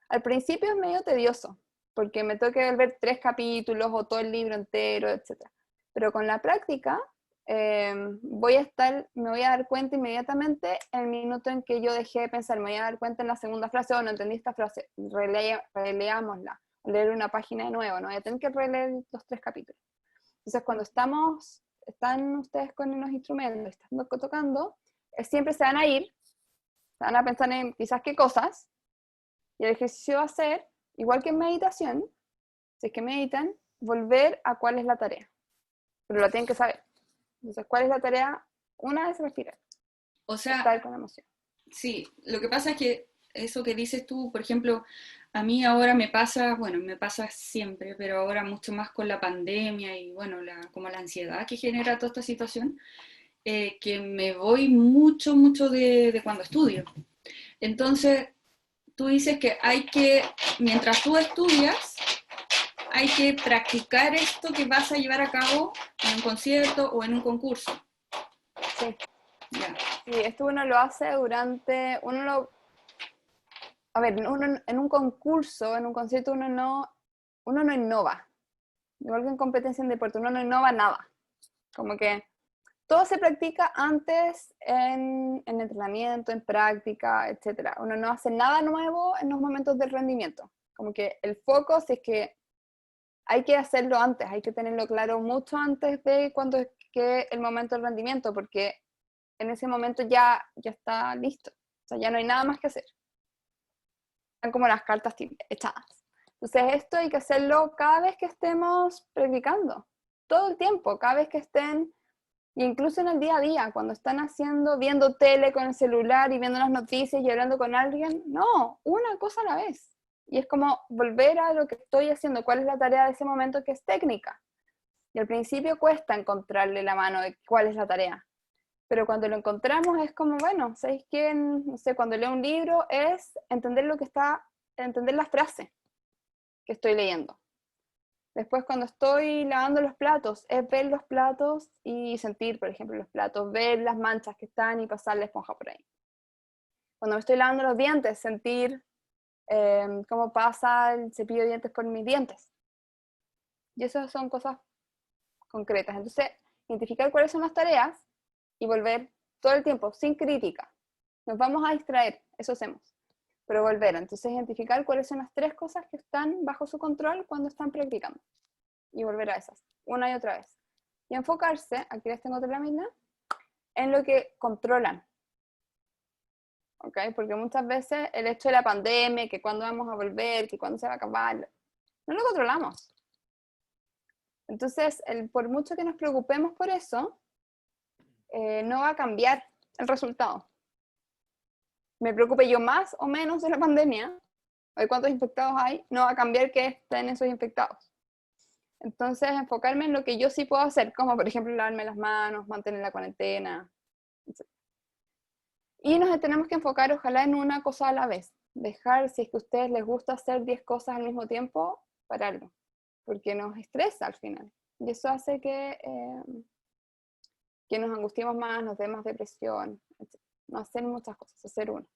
Al principio es medio tedioso, porque me toca ver 3 capítulos o todo el libro entero, etc. Pero con la práctica me voy a dar cuenta inmediatamente en el minuto en que yo dejé de pensar, me voy a dar cuenta en la segunda frase, no entendí esta frase, releámosla, leer una página de nuevo, no voy a tener que releer los 3 capítulos. Entonces cuando están ustedes con los instrumentos, están tocando, siempre se van a ir, se van a pensar en quizás qué cosas, y el ejercicio va a ser, igual que en meditación, si es que meditan, volver a cuál es la tarea. Pero lo tienen que saber. Entonces, ¿cuál es la tarea? Una es respirar, O sea, estar con la emoción. sí, lo que pasa es que eso que dices tú, por ejemplo, a mí ahora me pasa, bueno, me pasa siempre, pero ahora mucho más con la pandemia y bueno, como la ansiedad que genera toda esta situación, que me voy mucho, mucho de cuando estudio. Entonces, tú dices que mientras tú estudias, hay que practicar esto que vas a llevar a cabo en un concierto o en un concurso. Sí. Ya. Sí, esto uno lo hace a ver, uno en un concurso, en un concierto, uno no innova. Igual que en competencia en deporte, uno no innova nada. Como que todo se practica antes en entrenamiento, en práctica, etc. Uno no hace nada nuevo en los momentos del rendimiento. Como que el foco, si es que hay que hacerlo antes, hay que tenerlo claro mucho antes de cuando es que el momento del rendimiento, porque en ese momento ya está listo. O sea, ya no hay nada más que hacer. Están como las cartas echadas. Entonces esto hay que hacerlo cada vez que estemos practicando. Todo el tiempo, cada vez que estén, y incluso en el día a día, cuando están viendo tele con el celular y viendo las noticias y hablando con alguien. No, una cosa a la vez. Y es como volver a lo que estoy haciendo, cuál es la tarea de ese momento que es técnica. Y al principio cuesta encontrarle la mano de cuál es la tarea. Pero cuando lo encontramos es como, bueno, ¿sabéis qué? No sé, cuando leo un libro es entender entender la frase que estoy leyendo. Después cuando estoy lavando los platos, es ver los platos y sentir, por ejemplo, los platos, ver las manchas que están y pasar la esponja por ahí. Cuando me estoy lavando los dientes, sentir cómo pasa el cepillo de dientes por mis dientes. Y esas son cosas concretas. Entonces, identificar cuáles son las tareas y volver todo el tiempo, sin crítica. Nos vamos a distraer, eso hacemos. Pero volver, entonces identificar cuáles son las 3 cosas que están bajo su control cuando están practicando. Y volver a esas, una y otra vez. Y enfocarse, aquí les tengo otra lámina, en lo que controlan. ¿Ok? Porque muchas veces el hecho de la pandemia, que cuándo vamos a volver, que cuándo se va a acabar, no lo controlamos. Entonces, por mucho que nos preocupemos por eso, no va a cambiar el resultado. Me preocupe yo más o menos de la pandemia, o de cuántos infectados hay, no va a cambiar que estén esos infectados. Entonces, enfocarme en lo que yo sí puedo hacer, como por ejemplo lavarme las manos, mantener la cuarentena, etc. Y nos tenemos que enfocar ojalá en una cosa a la vez. Dejar, si es que a ustedes les gusta hacer 10 cosas al mismo tiempo, pararlo, porque nos estresa al final. Y eso hace que nos angustiemos más, nos dé más depresión, etc. No hacer muchas cosas, hacer una.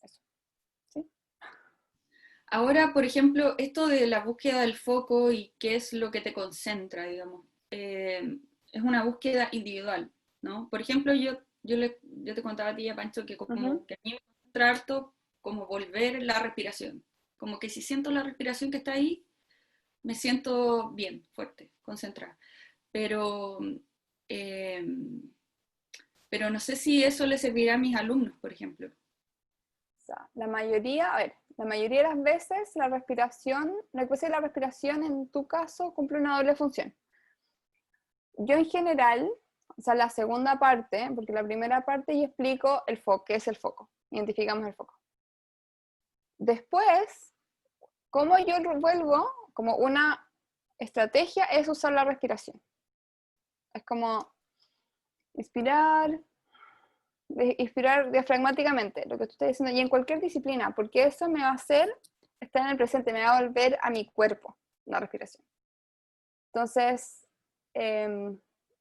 Eso. ¿Sí? Ahora, por ejemplo, esto de la búsqueda del foco y qué es lo que te concentra, digamos, es una búsqueda individual, ¿no? Por ejemplo, yo te contaba a ti, a Pancho, que como que a mí me concentra harto como volver la respiración. Como que si siento la respiración que está ahí, me siento bien, fuerte, concentrada. Pero no sé si eso le servirá a mis alumnos, por ejemplo. O sea, la mayoría, a ver, la mayoría de las veces la respiración, la hipótesis de la respiración en tu caso cumple una doble función. Yo en general, o sea, la segunda parte, porque la primera parte yo explico el foco, qué es el foco, identificamos el foco. Después, cómo yo vuelvo, como una estrategia es usar la respiración. Es como inspirar diafragmáticamente, lo que tú estás diciendo, y en cualquier disciplina, porque eso me va a hacer estar en el presente, me va a volver a mi cuerpo, la respiración. Entonces, en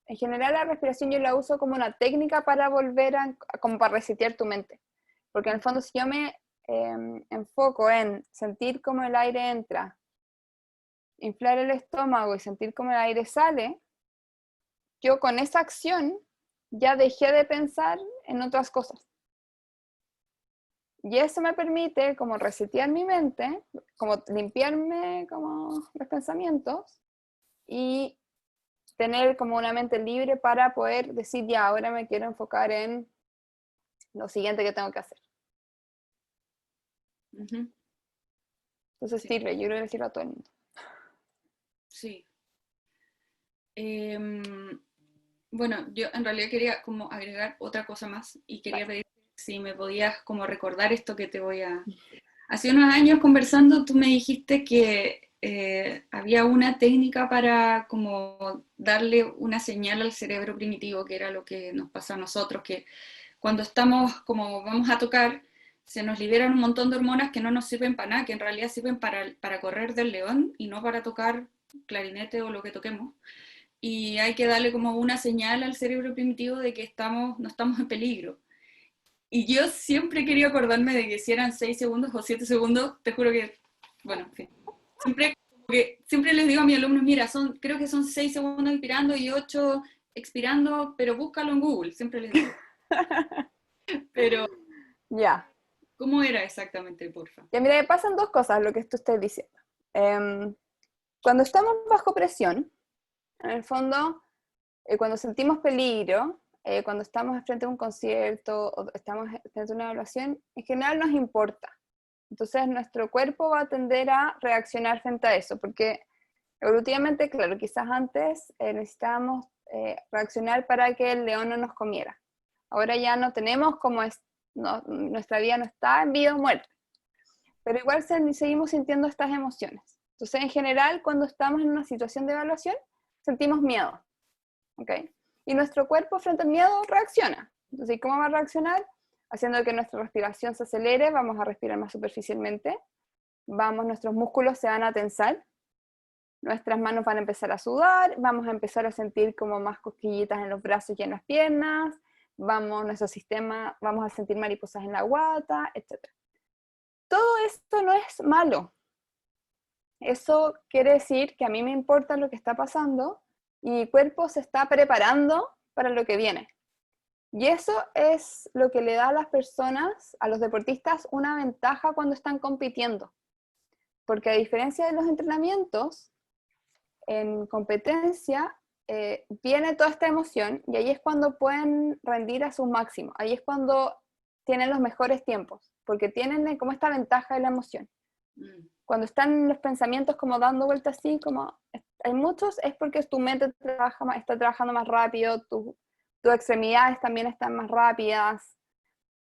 general la respiración yo la uso como una técnica para volver como para resetear tu mente, porque en el fondo si yo me enfoco en sentir cómo el aire entra, inflar el estómago y sentir cómo el aire sale, yo con esa acción ya dejé de pensar en otras cosas. Y eso me permite como resetear mi mente, como limpiarme como los pensamientos y tener como una mente libre para poder decir, ya, ahora me quiero enfocar en lo siguiente que tengo que hacer. Ujú. Entonces Sí. sirve, yo creo que sirve a todo el mundo. Sí. Bueno, yo en realidad quería como agregar otra cosa más y quería pedir si me podías como recordar esto que te voy a... Hace unos años conversando tú me dijiste que había una técnica para como darle una señal al cerebro primitivo, que era lo que nos pasa a nosotros, que cuando estamos como vamos a tocar, se nos liberan un montón de hormonas que no nos sirven para nada, que en realidad sirven para correr del león y no para tocar clarinete o lo que toquemos. Y hay que darle como una señal al cerebro primitivo de que no estamos en peligro. Y yo siempre quería acordarme de que si eran 6 segundos o 7 segundos, te juro que, bueno, en fin. Siempre les digo a mis alumnos, mira, creo que son 6 segundos inspirando y 8 expirando, pero búscalo en Google, siempre les digo. Pero, Ya. ¿cómo era exactamente, porfa? Ya, mira, pasan dos cosas lo que tú estás diciendo. Cuando estamos bajo presión, en el fondo, cuando sentimos peligro, cuando estamos frente a un concierto o estamos frente a una evaluación, en general nos importa. Entonces nuestro cuerpo va a tender a reaccionar frente a eso, porque evolutivamente, claro, quizás antes necesitábamos reaccionar para que el león no nos comiera. Ahora ya no tenemos como nuestra vida no está en vida o muerte, pero igual seguimos sintiendo estas emociones. Entonces, en general, cuando estamos en una situación de evaluación, sentimos miedo, ¿ok? Y nuestro cuerpo frente al miedo reacciona. Entonces, ¿cómo va a reaccionar? Haciendo que nuestra respiración se acelere, vamos a respirar más superficialmente, nuestros músculos se van a tensar, nuestras manos van a empezar a sudar, vamos a empezar a sentir como más cosquillitas en los brazos y en las piernas, nuestro sistema, vamos a sentir mariposas en la guata, etc. Todo esto no es malo. Eso quiere decir que a mí me importa lo que está pasando y mi cuerpo se está preparando para lo que viene. Y eso es lo que le da a las personas, a los deportistas, una ventaja cuando están compitiendo. Porque a diferencia de los entrenamientos, en competencia viene toda esta emoción y ahí es cuando pueden rendir a su máximo. Ahí es cuando tienen los mejores tiempos, porque tienen como esta ventaja de la emoción. Cuando están los pensamientos como dando vueltas así, como hay muchos, es porque tu mente está trabajando más rápido, tus extremidades también están más rápidas,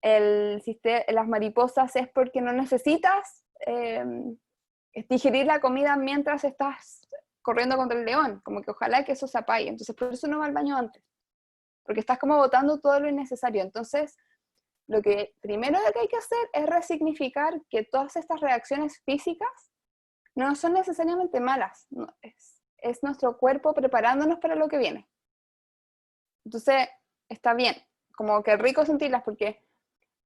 las mariposas es porque no necesitas digerir la comida mientras estás corriendo contra el león, como que ojalá que eso se apague, entonces por eso no va al baño antes, porque estás como botando todo lo innecesario. Entonces lo que primero que hay que hacer es resignificar que todas estas reacciones físicas no son necesariamente malas, no, es nuestro cuerpo preparándonos para lo que viene. Entonces está bien, como que rico sentirlas, porque,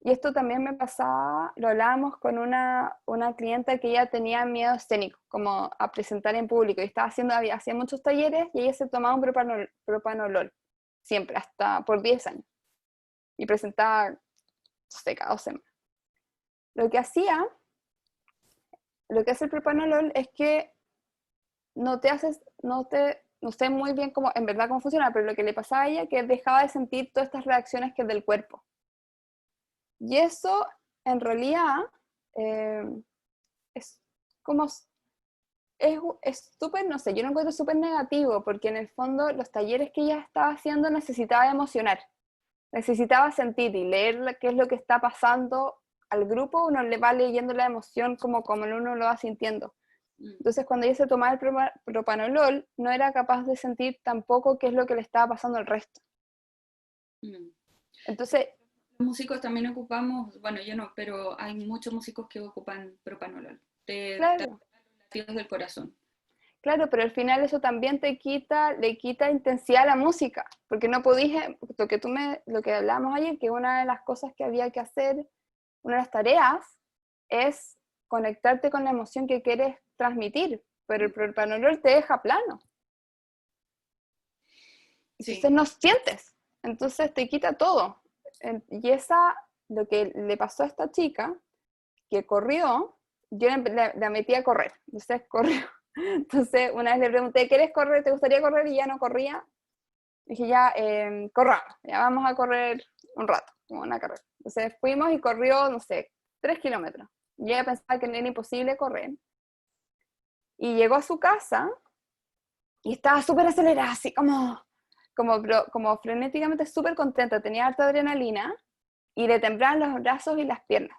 y esto también me pasaba, lo hablábamos con una clienta que ella tenía miedo escénico, como a presentar en público, y hacía muchos talleres y ella se tomaba un propanolol, siempre, hasta por 10 años, y presentaba, no sé, cada 2 semanas. Lo que hace el propanolol es que no sé muy bien cómo, en verdad cómo funciona, pero lo que le pasaba a ella, que dejaba de sentir todas estas reacciones que es del cuerpo. Y eso, en realidad, como es súper, no sé, yo lo encuentro súper negativo, porque en el fondo los talleres que ella estaba haciendo necesitaba emocionar, necesitaba sentir y leer qué es lo que está pasando al grupo, uno le va leyendo la emoción como uno lo va sintiendo. Entonces cuando ella se tomaba el propanolol, no era capaz de sentir tampoco qué es lo que le estaba pasando al resto. Entonces, los músicos también ocupamos, bueno, yo no, pero hay muchos músicos que ocupan propanolol. Te claro, los latidos del corazón. claro, pero al final eso también le quita intensidad a la música, porque no podís, lo que hablábamos ayer, que una de las cosas que había que hacer, una de las tareas, es conectarte con la emoción que quieres transmitir, pero el propanolol te deja plano. Entonces Sí. no sientes, entonces te quita todo. Y lo que le pasó a esta chica, que corrió, yo la metí a correr, entonces corrió. Entonces una vez le pregunté, ¿quieres correr? ¿Te gustaría correr? Y ya no corría. Dije, ya, corramos, ya vamos a correr un rato, como una carrera. Entonces fuimos y corrió, no sé, 3 kilómetros. Y ella pensaba que era imposible correr. Y llegó a su casa y estaba súper acelerada, así como frenéticamente súper contenta, tenía alta adrenalina y le temblaban los brazos y las piernas.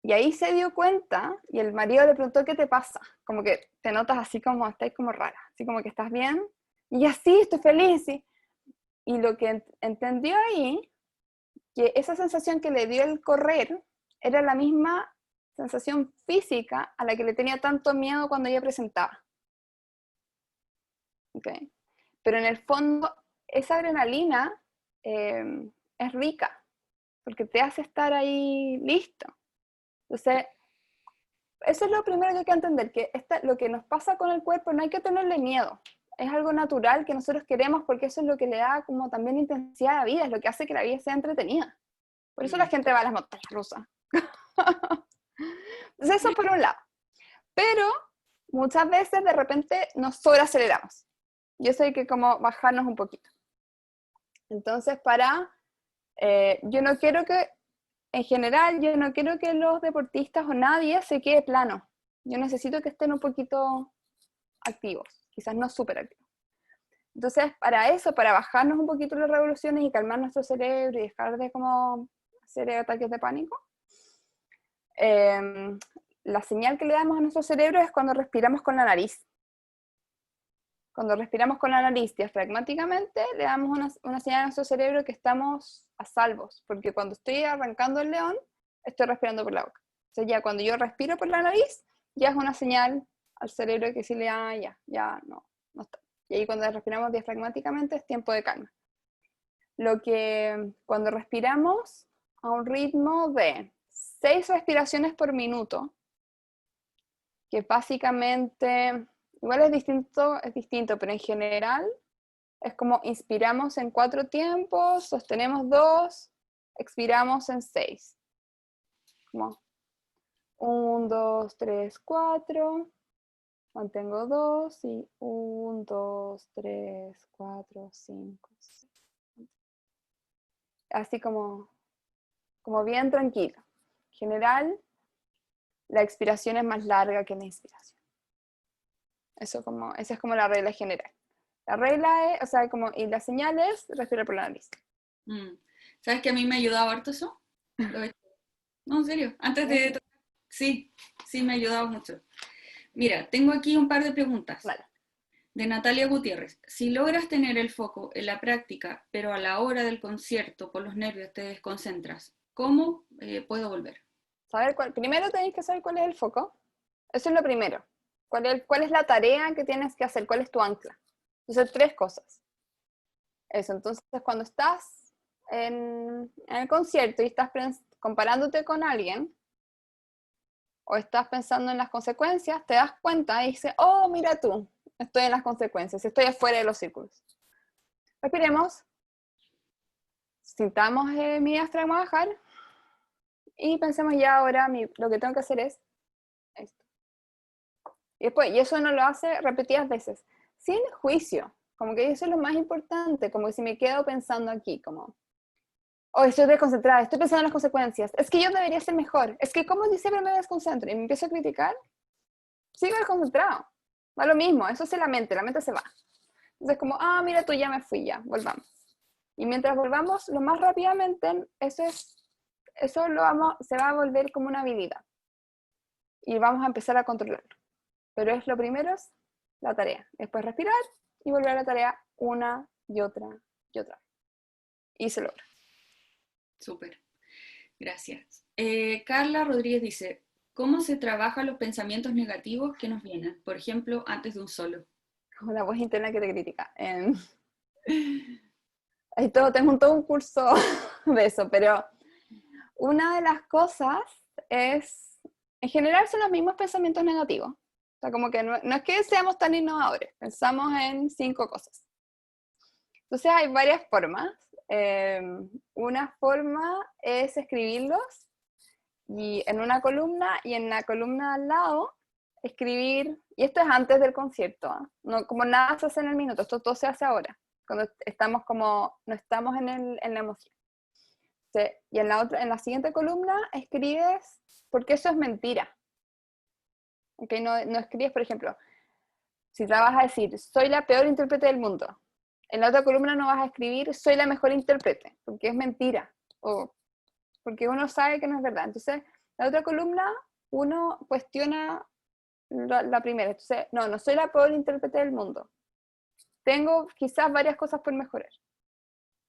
Y ahí se dio cuenta y el marido le preguntó, ¿qué te pasa? Como que te notas así como, estás como rara, así como que estás bien. Y así, estoy feliz. ¿Sí? Y lo que entendió ahí, que esa sensación que le dio el correr era la misma sensación física a la que le tenía tanto miedo cuando ella presentaba. ¿Okay? Pero en el fondo, esa adrenalina es rica, porque te hace estar ahí listo. Entonces, eso es lo primero que hay que entender, que lo que nos pasa con el cuerpo no hay que tenerle miedo. Es algo natural que nosotros queremos porque eso es lo que le da como también intensidad a la vida, es lo que hace que la vida sea entretenida. Por eso la gente va a las montañas rusas. Entonces eso por un lado. Pero muchas veces de repente nos sobreaceleramos. Y eso hay que como bajarnos un poquito. Entonces yo no quiero que, en general, yo no quiero que los deportistas o nadie se quede plano. Yo necesito que estén un poquito activos, quizás no súper activos. Entonces, para eso, para bajarnos un poquito las revoluciones y calmar nuestro cerebro y dejar de como hacer ataques de pánico, la señal que le damos a nuestro cerebro es cuando respiramos con la nariz. Cuando respiramos con la nariz diafragmáticamente, le damos una señal a nuestro cerebro que estamos a salvos, porque cuando estoy arrancando el león, estoy respirando por la boca. Entonces ya cuando yo respiro por la nariz, ya es una señal al cerebro que decirle, ya no está. Y ahí cuando respiramos diafragmáticamente es tiempo de calma. Cuando respiramos a un ritmo de 6 respiraciones por minuto, que básicamente, igual es distinto, pero en general es como inspiramos en 4 tiempos, sostenemos 2, expiramos en 6. Como 1, 2, 3, 4, mantengo 2 y 1, 2, 3, 4, 5, 6. Así como bien tranquilo. En general, la expiración es más larga que la inspiración. Esa es como la regla general. La regla es, y la señal es respirar por la nariz. ¿Sabes que a mí me ha ayudado harto eso? No, en serio. Sí, me ha ayudado mucho. Mira, tengo aquí un par de preguntas. Vale. De Natalia Gutiérrez. Si logras tener el foco en la práctica, pero a la hora del concierto, por los nervios, te desconcentras, ¿cómo puedo volver? Primero tenéis que saber cuál es el foco. Eso es lo primero. ¿Cuál es la tarea que tienes que hacer? ¿Cuál es tu ancla? Entonces, 3 cosas. Eso, entonces cuando estás en el concierto y estás comparándote con alguien, o estás pensando en las consecuencias, te das cuenta y dices, oh, mira tú, estoy en las consecuencias, estoy afuera de los círculos. Respiremos, sintamos mi diafragma bajar y pensemos ya ahora, lo que tengo que hacer es esto. Y eso uno lo hace repetidas veces, sin juicio, como que eso es lo más importante, como que si me quedo pensando aquí, como, oh, estoy desconcentrada, estoy pensando en las consecuencias, es que yo debería ser mejor, es que como si siempre me desconcentro y me empiezo a criticar, sigo concentrado. Da lo mismo, eso es la mente se va. Entonces como, mira tú, ya me fui, ya, volvamos. Y mientras volvamos lo más rápidamente, se va a volver como una habilidad. Y vamos a empezar a controlarlo. Pero lo primero es la tarea. Después respirar y volver a la tarea una y otra y otra. Y se logra. Súper, gracias. Carla Rodríguez dice, ¿cómo se trabajan los pensamientos negativos que nos vienen? Por ejemplo, antes de un solo. Como la voz interna que te critica. Tengo todo un curso de eso, pero una de las cosas es, en general son los mismos pensamientos negativos. O sea, como que no es que seamos tan innovadores, pensamos en 5 cosas. Entonces hay varias formas. Una forma es escribirlos y en una columna, y en la columna al lado escribir, y esto es antes del concierto, ¿eh? No, como nada se hace en el minuto, esto todo se hace ahora, cuando no estamos en la emoción. Y en la siguiente columna escribes porque eso es mentira. ¿Okay? No escribes, por ejemplo, si te vas a decir, soy la peor intérprete del mundo. En la otra columna no vas a escribir, soy la mejor intérprete, porque es mentira, o porque uno sabe que no es verdad. Entonces, la otra columna, uno cuestiona la primera. Entonces, no soy la peor intérprete del mundo. Tengo quizás varias cosas por mejorar,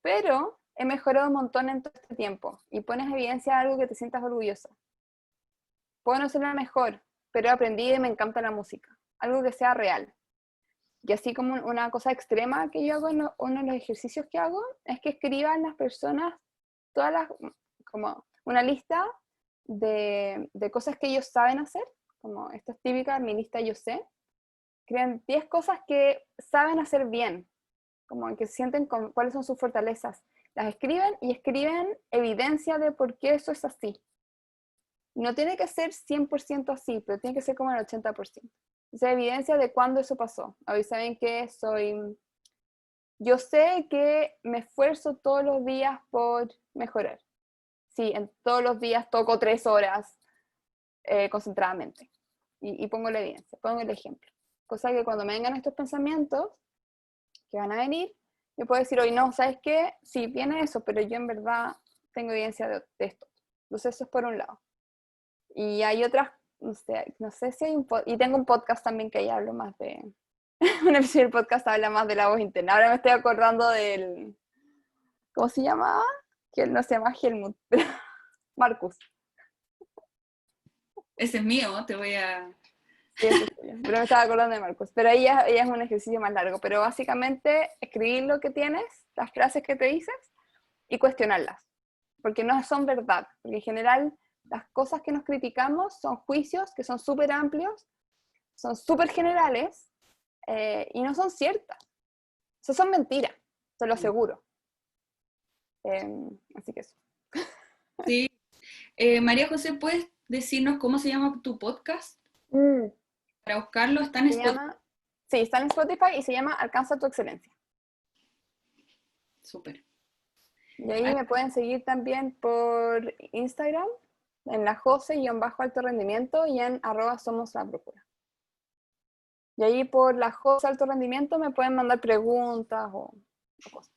pero he mejorado un montón en todo este tiempo, y pones evidencia de algo que te sientas orgullosa. Puedo no ser la mejor, pero he aprendido y me encanta la música. Algo que sea real. Y así como una cosa extrema que yo hago, uno de los ejercicios que hago, es que escriban las personas como una lista de cosas que ellos saben hacer, como esta es típica, mi lista yo sé. Crean 10 cosas que saben hacer bien, como que sienten cuáles son sus fortalezas. Las escriben y escriben evidencia de por qué eso es así. No tiene que ser 100% así, pero tiene que ser como el 80%. O sea, evidencia de cuándo eso pasó. Hoy saben que yo sé que me esfuerzo todos los días por mejorar. Sí, todos los días toco 3 horas concentradamente. Y pongo la evidencia, pongo el ejemplo. Cosa que cuando me vengan estos pensamientos que van a venir, yo puedo decir hoy, no, ¿sabes qué? Sí, viene eso, pero yo en verdad tengo evidencia de esto. Entonces eso es por un lado. Y hay otras, no sé si hay y tengo un podcast también que ahí hablo más de, un episodio del podcast habla más de la voz interna. Ahora me estoy acordando del, ¿cómo se llama? Que él no se llama Helmut, Marcus. Ese es mío, te voy a... Sí, ese es tuyo. Pero me estaba acordando de Marcus. Pero ella es un ejercicio más largo. Pero básicamente escribir lo que tienes, las frases que te dices, y cuestionarlas. Porque no son verdad. Porque en general las cosas que nos criticamos son juicios que son súper amplios, son súper generales, y no son ciertas. O sea, son mentiras, te lo aseguro. Así que eso. Sí. María José, ¿puedes decirnos cómo se llama tu podcast? Para buscarlo, está en Spotify. Sí, está en Spotify y se llama Alcanza tu excelencia. Súper. Y ahí me pueden seguir también por Instagram, en la Jose-alto rendimiento y en @somos-la-brújula. Y ahí por la Jose alto rendimiento me pueden mandar preguntas o cosas.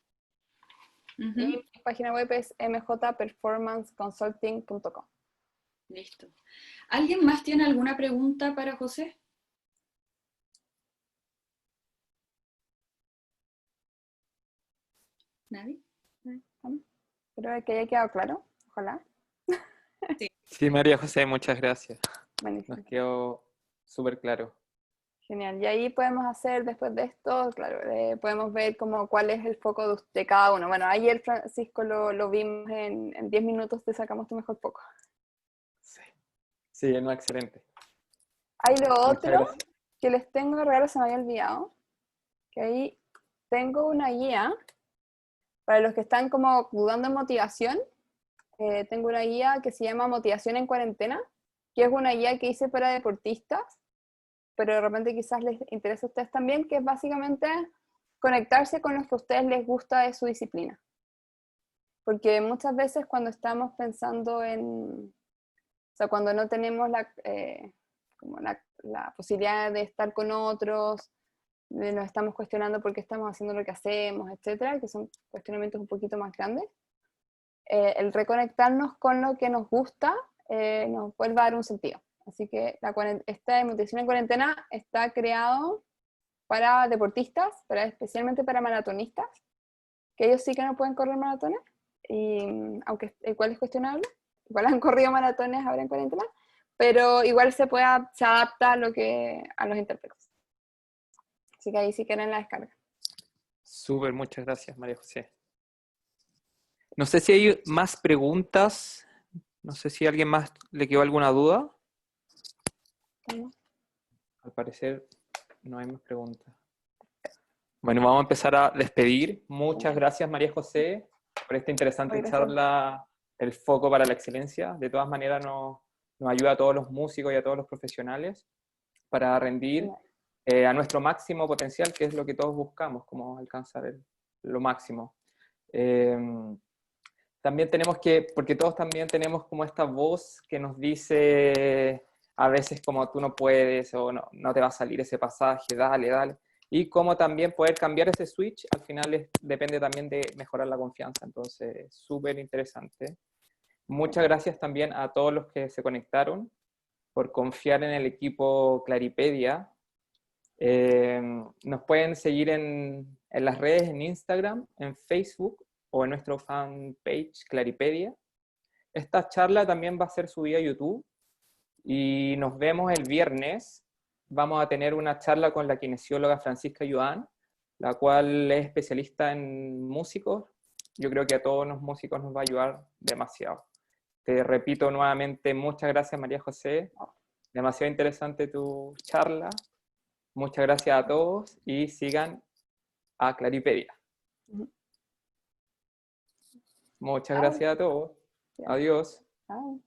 Uh-huh. Y mi página web es mjperformanceconsulting.com. Listo. ¿Alguien más tiene alguna pregunta para José? ¿Nadie? Espero que haya quedado claro, ojalá. Sí, María José, muchas gracias. Buenísimo. Nos quedó súper claro. Genial. Y ahí podemos hacer, después de esto, claro, podemos ver cuál es el foco de cada uno. Bueno, ayer Francisco lo vimos en 10 minutos, te sacamos tu mejor foco. Sí, no, excelente. Hay lo Muchas otro gracias. que les tengo de regalo, se me había olvidado, que ahí tengo una guía para los que están como dudando en motivación. Tengo una guía que se llama Motivación en Cuarentena, que es una guía que hice para deportistas, pero de repente quizás les interesa a ustedes también, que es básicamente conectarse con lo que a ustedes les gusta de su disciplina. Porque muchas veces cuando estamos pensando o sea, cuando no tenemos como la posibilidad de estar con otros, nos estamos cuestionando por qué estamos haciendo lo que hacemos, etcétera, que son cuestionamientos un poquito más grandes. El reconectarnos con lo que nos gusta nos vuelve a dar un sentido. Así que esta Motivación en Cuarentena está creado para deportistas, especialmente para maratonistas, que ellos sí que no pueden correr maratones, y, aunque igual es cuestionable, igual han corrido maratones ahora en cuarentena, pero igual se adapta a los intérpretes. Así que ahí sí quieren la descarga. Súper, muchas gracias, María José. No sé si hay más preguntas. No sé si a alguien más le quedó alguna duda. ¿No? Al parecer no hay más preguntas. Bueno, vamos a empezar a despedir. Muchas gracias, María José, por esta interesante Gracias. charla, el foco para la excelencia. De todas maneras, nos ayuda a todos los músicos y a todos los profesionales para rendir a nuestro máximo potencial, que es lo que todos buscamos, como alcanzar lo máximo. También tenemos porque todos también tenemos como esta voz que nos dice a veces como tú no puedes o no te va a salir ese pasaje, dale, dale. Y cómo también poder cambiar ese switch, al final depende también de mejorar la confianza. Entonces, súper interesante. Muchas gracias también a todos los que se conectaron por confiar en el equipo Claripedia. Nos pueden seguir en las redes, en Instagram, en Facebook o en nuestro fanpage Claripedia. Esta charla también va a ser subida a YouTube y nos vemos el viernes. Vamos a tener una charla con la kinesióloga Francisca Joan, la cual es especialista en músicos. Yo creo que a todos los músicos nos va a ayudar demasiado. Te repito nuevamente, muchas gracias, María José. Demasiado interesante tu charla. Muchas gracias a todos y sigan a Claripedia. Muchas gracias a todos. Adiós. Chao.